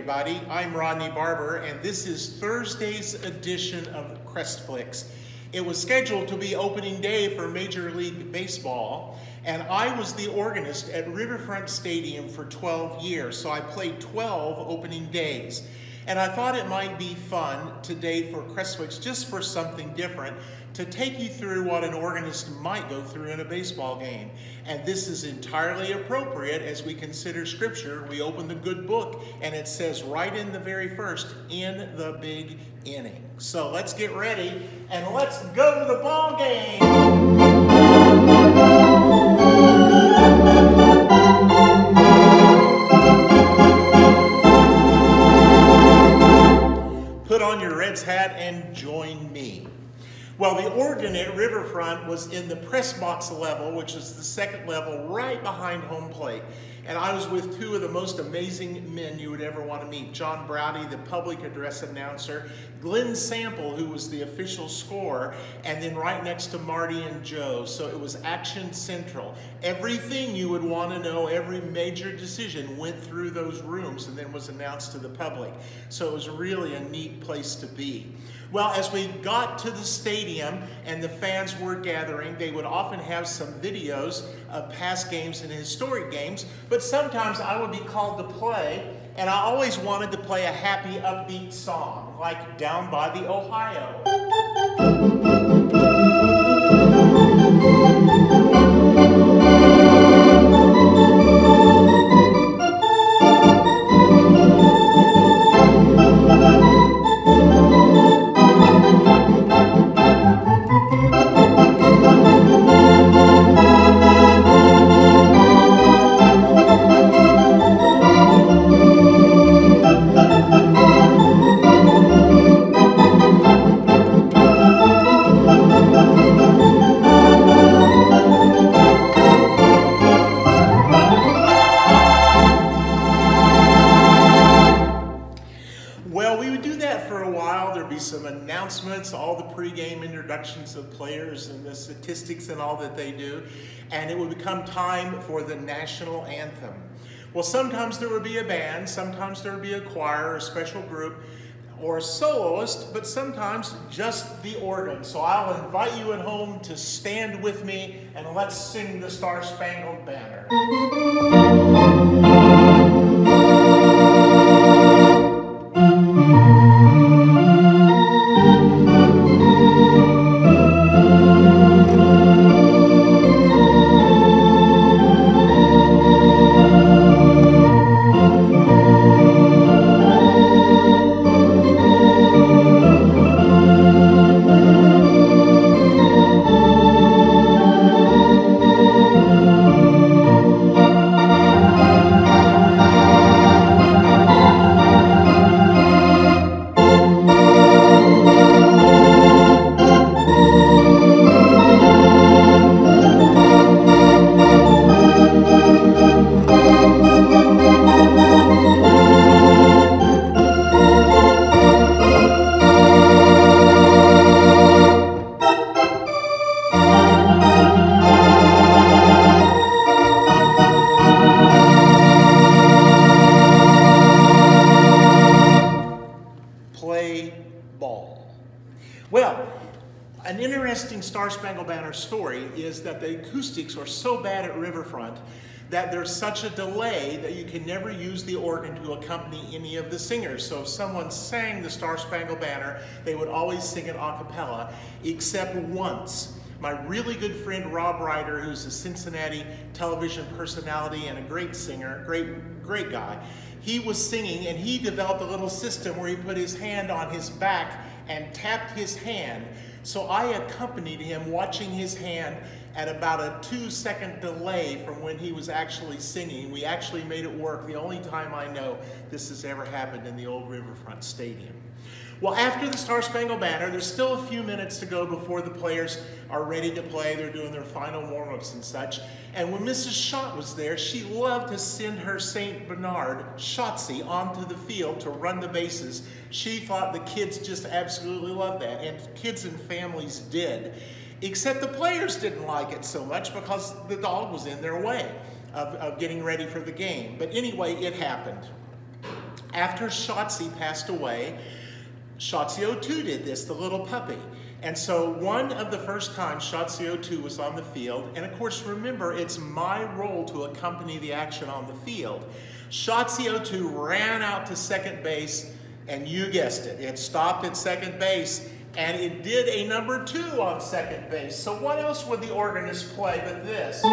everybody. I'm Rodney Barbour, and this is Thursday's edition of CrestFlix. It was scheduled to be opening day for Major League Baseball, and I was the organist at Riverfront Stadium for 12 years, so I played 12 opening days. And I thought it might be fun today for CrestFlix, just for something different, to take you through what an organist might go through in a baseball game. And this is entirely appropriate as we consider Scripture. We open the good book, and it says right in the very first, in the big inning. So let's get ready, and let's go to the ball game. Put on your Reds hat and join me. Well, the organ at Riverfront was in the press box level, which is the second level right behind home plate. And I was with two of the most amazing men you would ever want to meet. John Browdy, the public address announcer, Glenn Sample, who was the official scorer, and then right next to Marty and Joe. So it was action central. Everything you would want to know, every major decision went through those rooms and then was announced to the public. So it was really a neat place to be. Well, as we got to the stadium and the fans were gathering, they would often have some videos of past games and historic games, but sometimes I would be called to play, and I always wanted to play a happy, upbeat song, like Down by the Ohio. Some announcements, all the pregame introductions of players and the statistics and all that they do, and it would become time for the national anthem. Well, sometimes there would be a band, sometimes there would be a choir, a special group, or a soloist, but sometimes just the organ. So I'll invite you at home to stand with me and let's sing the Star-Spangled Banner. Well, an interesting Star-Spangled Banner story is that the acoustics are so bad at Riverfront that there's such a delay that you can never use the organ to accompany any of the singers. So if someone sang the Star-Spangled Banner, they would always sing it a cappella, except once. My really good friend Rob Ryder, who's a Cincinnati television personality and a great singer, great guy, he was singing and he developed a little system where he put his hand on his back and tapped his hand. So I accompanied him, watching his hand at about a 2-second delay from when he was actually singing. We actually made it work. The only time I know this has ever happened in the old Riverfront Stadium. Well, after the Star-Spangled Banner, there's still a few minutes to go before the players are ready to play. They're doing their final warm-ups and such. And when Mrs. Schott was there, she loved to send her St. Bernard, Shotzi, onto the field to run the bases. She thought the kids just absolutely loved that, and kids and families did. Except the players didn't like it so much because the dog was in their way of getting ready for the game. But anyway, it happened. After Shotzi passed away, Shotzi 02 did this, the little puppy. And so one of the first times Shotzi 02 was on the field, and of course remember, it's my role to accompany the action on the field. Shotzi 02 ran out to second base, and you guessed it, it stopped at second base, and it did a number 2 on second base. So what else would the organist play but this?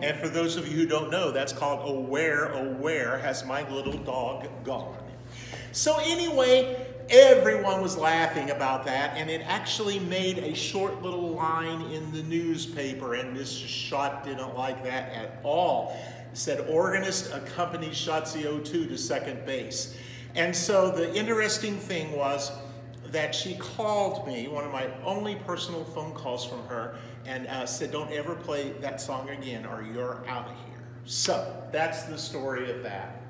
And for those of you who don't know, that's called "Oh Where Has My Little Dog Gone?" So anyway, everyone was laughing about that, and it actually made a short little line in the newspaper, and Mrs. Schott didn't like that at all. It said, "Organist accompanies Shotzi 02 to second base." And so the interesting thing was that she called me, one of my only personal phone calls from her, and said, "Don't ever play that song again or you're out of here." So that's the story of that.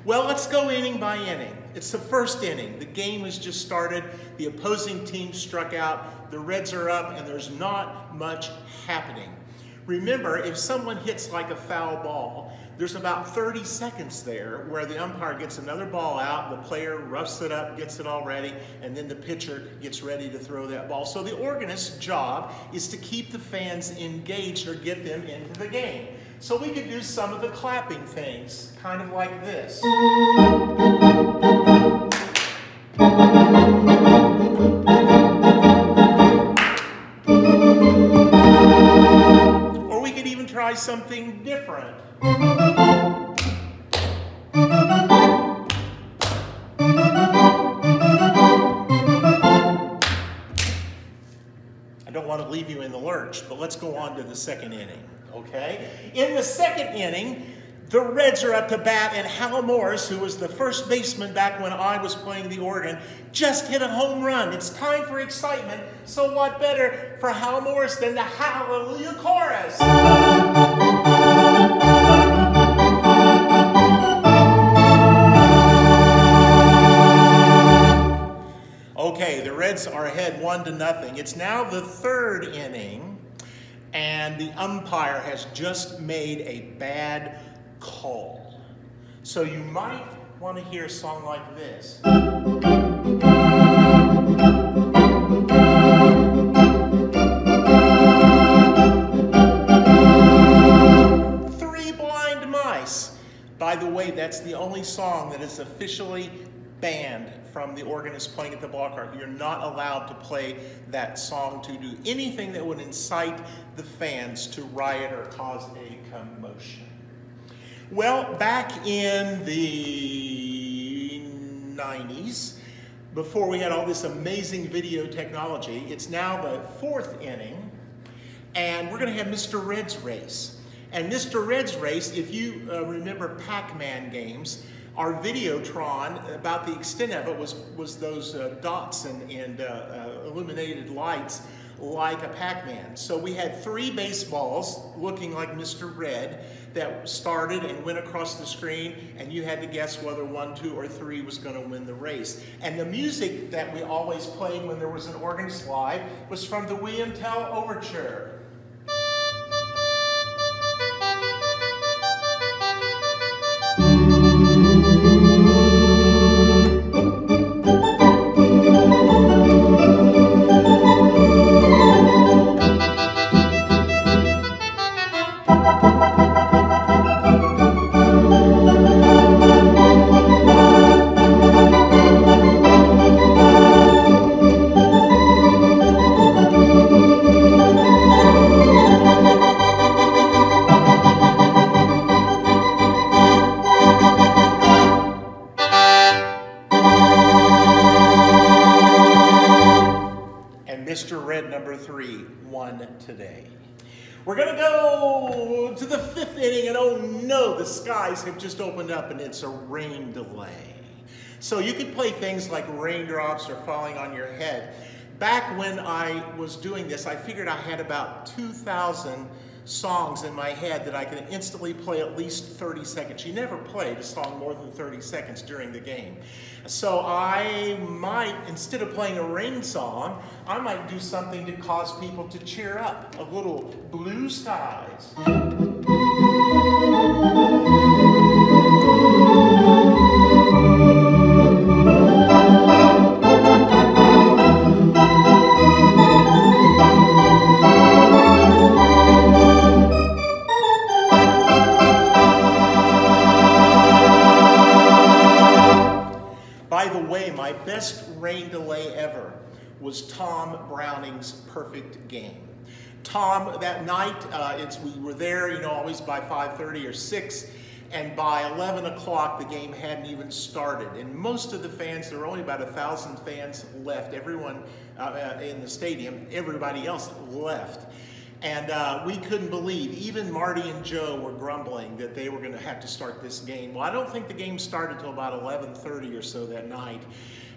Well, let's go inning by inning. It's the first inning. The game has just started. The opposing team struck out. The Reds are up, and there's not much happening. Remember, if someone hits like a foul ball, there's about 30 seconds there where the umpire gets another ball out, the player roughs it up, gets it all ready, and then the pitcher gets ready to throw that ball. So the organist's job is to keep the fans engaged or get them into the game. So we could do some of the clapping things, kind of like this. Or we could even try something different. I don't want to leave you in the lurch, but let's go on to the second inning. Okay? In the second inning, the Reds are up to bat, and Hal Morris, who was the first baseman back when I was playing the organ, just hit a home run. It's time for excitement, so what better for Hal Morris than the Hallelujah Chorus? Okay, the Reds are ahead 1-0. It's now the third inning, and the umpire has just made a bad call. So you might want to hear a song like this. 3 Blind Mice. By the way, that's the only song that is officially banned from the organist playing at the ballpark. You're not allowed to play that song to do anything that would incite the fans to riot or cause a commotion. Well, back in the 90s, before we had all this amazing video technology, it's now the fourth inning, and we're going to have Mr. Red's Race. And Mr. Red's Race, if you remember Pac-Man games, our Videotron, about the extent of it was those dots and illuminated lights like a Pac-Man. So we had 3 baseballs looking like Mr. Red that started and went across the screen, and you had to guess whether 1, 2, or 3 was going to win the race. And the music that we always played when there was an organist live was from the William Tell Overture. Mr. Red number 3 won today. We're going to go to the 5th inning, and oh no, the skies have just opened up and it's a rain delay. So you could play things like raindrops or falling on your head. Back when I was doing this, I figured I had about 2,000 songs in my head that I can instantly play at least 30 seconds. You never played a song more than 30 seconds during the game. So I might, instead of playing a rain song, I might do something to cause people to cheer up. A little Blue Skies. By the way, my best rain delay ever was Tom Browning's Perfect Game. Tom, that night, we were there, you know, always by 5:30 or 6, and by 11 o'clock the game hadn't even started. And most of the fans, there were only about 1,000 fans left, everyone in the stadium, everybody else left. And we couldn't believe, even Marty and Joe were grumbling that they were going to have to start this game. Well, I don't think the game started until about 11:30 or so that night.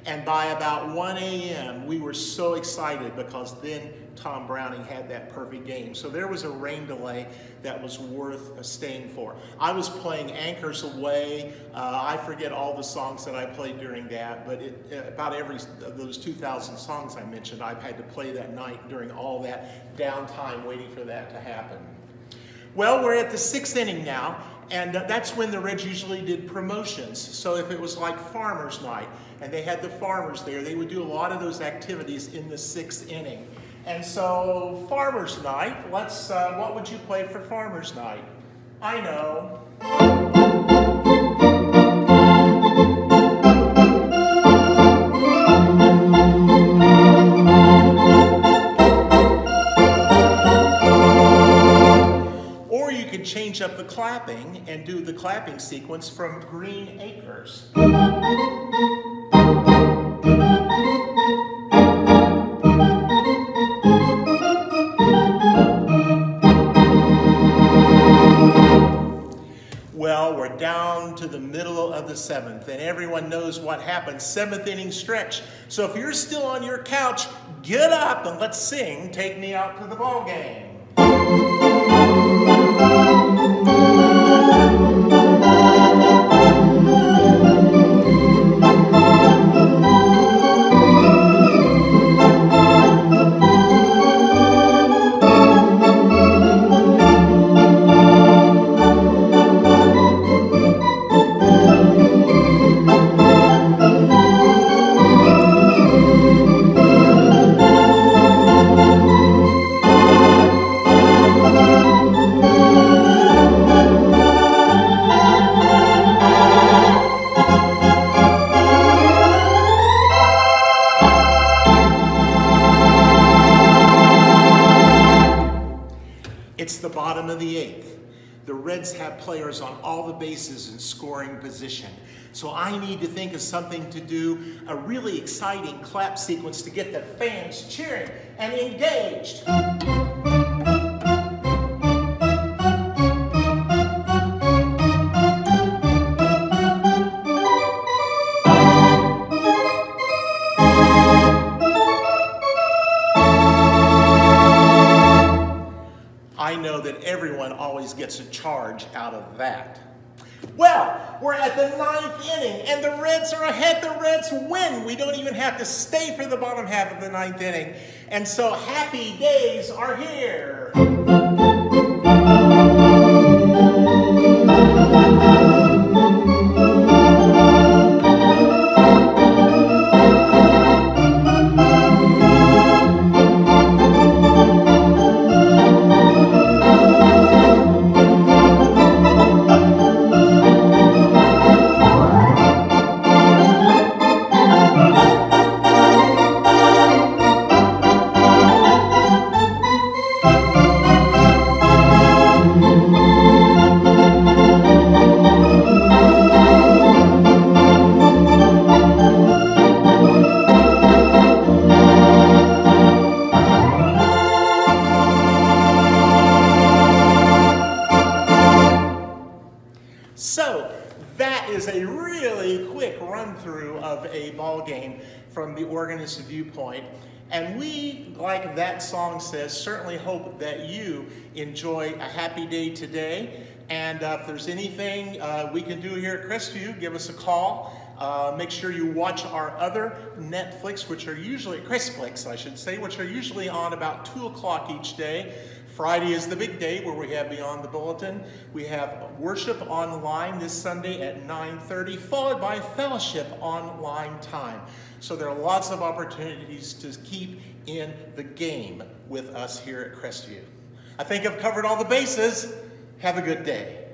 And by about 1 a.m., we were so excited because then Tom Browning had that perfect game. So there was a rain delay that was worth staying for. I was playing Anchors Away. I forget all the songs that I played during that, but about every of those 2,000 songs I mentioned, I've had to play that night during all that downtime waiting for that to happen. Well, we're at the 6th inning now, and that's when the Reds usually did promotions. So if it was like Farmers Night, and they had the farmers there, they would do a lot of those activities in the 6th inning. And so, Farmers Night, what would you play for Farmers Night? I know. Or you could change up the clapping and do the clapping sequence from Green Acres. Well, we're down to the middle of the 7th, and everyone knows what happens. 7th inning stretch. So if you're still on your couch, get up and let's sing "Take Me Out to the Ball Game." It's the bottom of the 8th. The Reds have players on all the bases in scoring position. So I need to think of something to do, a really exciting clap sequence to get the fans cheering and engaged. I know that everyone always gets a charge out of that. Well, we're at the 9th inning, and the Reds are ahead. The Reds win. We don't even have to stay for the bottom half of the 9th inning. And so happy days are here. So that is a really quick run through of a ball game from the organist's viewpoint. And we, like that song says, certainly hope that you enjoy a happy day today. And if there's anything we can do here at Crestview, give us a call. Make sure you watch our other Netflix, which are usually, CrestFlix I should say, which are usually on about 2 o'clock each day. Friday is the big day where we have Beyond the Bulletin. We have worship online this Sunday at 9:30, followed by fellowship online time. So there are lots of opportunities to keep in the game with us here at Crestview. I think I've covered all the bases. Have a good day.